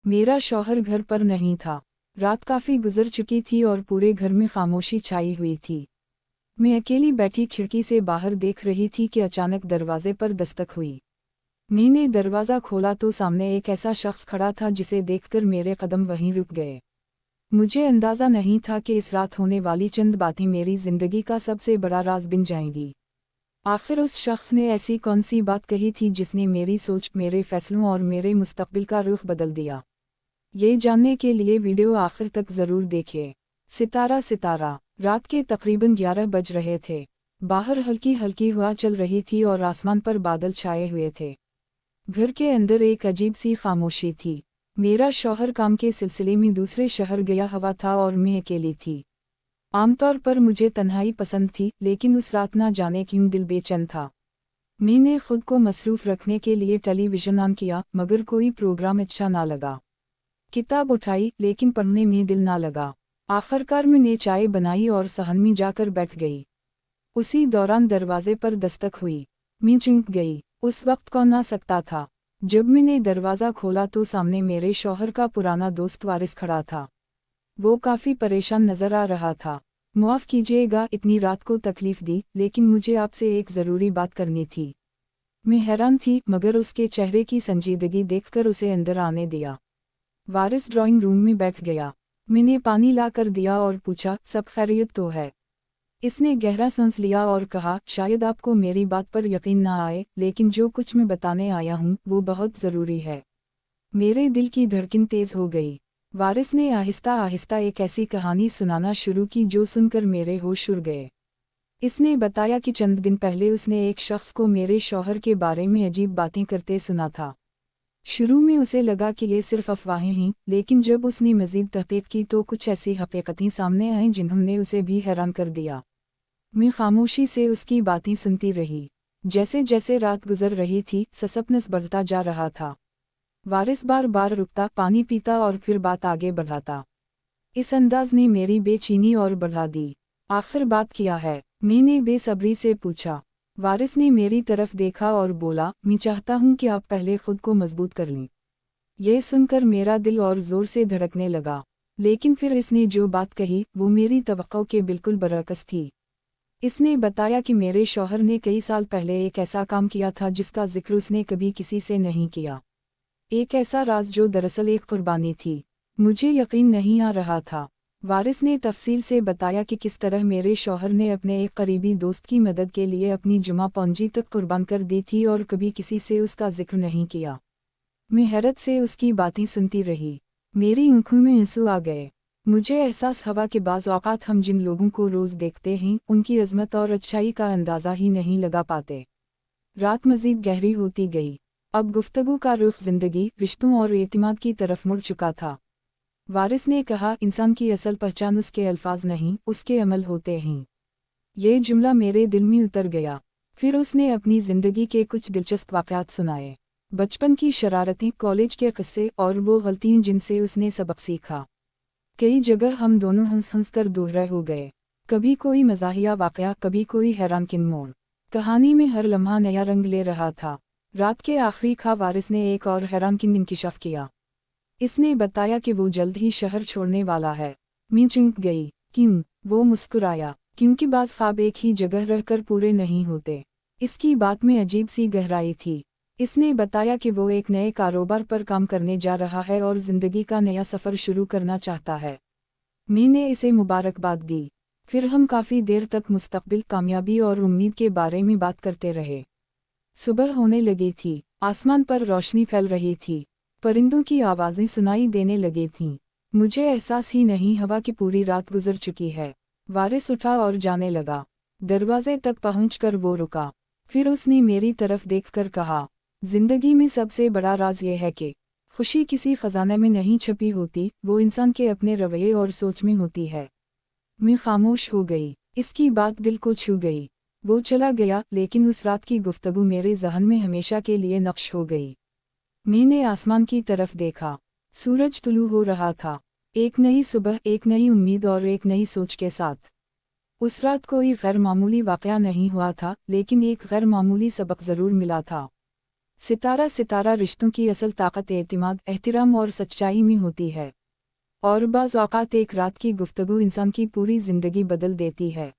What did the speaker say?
मेरा शौहर घर पर नहीं था। रात काफ़ी गुजर चुकी थी और पूरे घर में खामोशी छाई हुई थी। मैं अकेली बैठी खिड़की से बाहर देख रही थी कि अचानक दरवाजे पर दस्तक हुई। मैंने दरवाज़ा खोला तो सामने एक ऐसा शख्स खड़ा था जिसे देखकर मेरे कदम वहीं रुक गए। मुझे अंदाज़ा नहीं था कि इस रात होने वाली चंद बातें मेरी ज़िंदगी का सबसे बड़ा राज बन जाएंगी। आखिर उस शख्स ने ऐसी कौन सी बात कही थी जिसने मेरी सोच, मेरे फैसलों और मेरे मुस्तकबिल का रुख बदल दिया। ये जानने के लिए वीडियो आखिर तक ज़रूर देखिए। सितारा। रात के तकरीबन 11 बज रहे थे। बाहर हल्की हल्की हवा चल रही थी और आसमान पर बादल छाए हुए थे। घर के अंदर एक अजीब सी खामोशी थी। मेरा शौहर काम के सिलसिले में दूसरे शहर गया हुआ था और मैं अकेली थी। आमतौर पर मुझे तन्हाई पसंद थी, लेकिन उस रात ना जाने क्यों दिल बेचैन था। मैंने खुद को मसरूफ़ रखने के लिए टेलीविज़न ऑन किया, मगर कोई प्रोग्राम अच्छा ना लगा। किताब उठाई, लेकिन पढ़ने में दिल ना लगा। आखिरकार मैंने चाय बनाई और सहन में जाकर बैठ गई। उसी दौरान दरवाजे पर दस्तक हुई। मैं चौंक गई। उस वक्त कौन आ सकता था? जब मैंने दरवाज़ा खोला तो सामने मेरे शौहर का पुराना दोस्त वारिस खड़ा था। वो काफ़ी परेशान नज़र आ रहा था। माफ़ कीजिएगा इतनी रात को तकलीफ़ दी, लेकिन मुझे आपसे एक ज़रूरी बात करनी थी। मैं हैरान थी, मगर उसके चेहरे की संजीदगी देखकर उसे अंदर आने दिया। वारिस ड्राइंग रूम में बैठ गया। मैंने पानी ला कर दिया और पूछा, सब खैरियत तो है? इसने गहरा सांस लिया और कहा, शायद आपको मेरी बात पर यकीन ना आए, लेकिन जो कुछ मैं बताने आया हूँ वो बहुत ज़रूरी है। मेरे दिल की धड़कन तेज़ हो गई। वारिस ने आहिस्ता आहिस्ता एक ऐसी कहानी सुनाना शुरू की जो सुनकर मेरे होश उड़ गए। इसने बताया कि चंद दिन पहले उसने एक शख्स को मेरे शौहर के बारे में अजीब बातें करते सुना था। शुरू में उसे लगा कि ये सिर्फ अफवाहें हैं, लेकिन जब उसने मज़ीद तहक़ीक़ की तो कुछ ऐसी हकीकतें सामने आईं जिन्होंने उसे भी हैरान कर दिया। मैं खामोशी से उसकी बातें सुनती रही। जैसे जैसे रात गुजर रही थी, सस्पेंस बढ़ता जा रहा था। वारिस बार बार रुकता, पानी पीता और फिर बात आगे बढ़ाता। इस अंदाज ने मेरी बेचैनी और बढ़ा दी। आखिर बात क्या है? मैंने बेसब्री से पूछा। वारिस ने मेरी तरफ देखा और बोला, मैं चाहता हूँ कि आप पहले खुद को मजबूत कर लें। यह सुनकर मेरा दिल और ज़ोर से धड़कने लगा। लेकिन फिर इसने जो बात कही वो मेरी तवक्को के बिल्कुल बरअक्स थी। इसने बताया कि मेरे शौहर ने कई साल पहले एक ऐसा काम किया था जिसका जिक्र उसने कभी किसी से नहीं किया। एक ऐसा राज जो दरअसल एक कुर्बानी थी। मुझे यकीन नहीं आ रहा था। वारिस ने तफसील से बताया कि किस तरह मेरे शौहर ने अपने एक करीबी दोस्त की मदद के लिए अपनी जुमा पूंजी तक कुर्बान कर दी थी और कभी किसी से उसका जिक्र नहीं किया। मैं हैरत से उसकी बातें सुनती रही। मेरी आंखों में आंसू आ गए। मुझे एहसास हुआ कि बाज़ औक़ात हम जिन लोगों को रोज़ देखते हैं उनकी अज़मत और अच्छाई का अंदाज़ा ही नहीं लगा पाते। रात मज़ीद गहरी होती गई। अब गुफ्तगू का रुख ज़िंदगी, रिश्तों और एतिमाद की तरफ मुड़ चुका था। वारिस ने कहा, इंसान की असल पहचान उसके अल्फाज नहीं, उसके अमल होते हैं। ये जुमला मेरे दिल में उतर गया। फिर उसने अपनी ज़िंदगी के कुछ दिलचस्प वाक़यात सुनाए। बचपन की शरारतें, कॉलेज के किस्से और वो गलतियाँ जिनसे उसने सबक सीखा। कई जगह हम दोनों हंस हंस कर दोहरे हो गए। कभी कोई मज़ाहिया वाक़या, कभी कोई हैरानकुन मोड़। कहानी में हर लम्हा नया रंग ले रहा था। रात के आखिरी ख्वाब वारिस ने एक और हैरानकुन इंकिशाफ किया। इसने बताया कि वो जल्द ही शहर छोड़ने वाला है। मैं चौंक गई। क्यों? वो मुस्कुराया। क्योंकि बाज़ ख्वाब एक ही जगह रहकर पूरे नहीं होते। इसकी बात में अजीब सी गहराई थी। इसने बताया कि वो एक नए कारोबार पर काम करने जा रहा है और ज़िंदगी का नया सफ़र शुरू करना चाहता है। मैंने इसे मुबारकबाद दी। फिर हम काफ़ी देर तक मुस्तकबिल, कामयाबी और उम्मीद के बारे में बात करते रहे। सुबह होने लगी थी। आसमान पर रोशनी फैल रही थी। परिंदों की आवाज़ें सुनाई देने लगी थीं। मुझे एहसास ही नहीं हुआ कि पूरी रात गुजर चुकी है। वारिस उठा और जाने लगा। दरवाजे तक पहुंचकर वो रुका। फिर उसने मेरी तरफ देखकर कहा, जिंदगी में सबसे बड़ा राज ये है कि खुशी किसी खजाने में नहीं छुपी होती, वो इंसान के अपने रवैये और सोच में होती है। मैं खामोश हो गई। इसकी बात दिल को छू गई। वो चला गया, लेकिन उस रात की गुफ्तगू मेरे ज़हन में हमेशा के लिए नक्श हो गई। मैंने आसमान की तरफ देखा। सूरज तुलू हो रहा था। एक नई सुबह, एक नई उम्मीद और एक नई सोच के साथ। उस रात कोई गैर मामूली वाक़या नहीं हुआ था, लेकिन एक गैर मामूली सबक ज़रूर मिला था। ستارہ رشتوں کی اصل طاقت اعتماد، احترام اور سچائی میں ہوتی ہے، اور بعض اوقات ایک رات کی گفتگو انسان کی پوری زندگی بدل دیتی ہے۔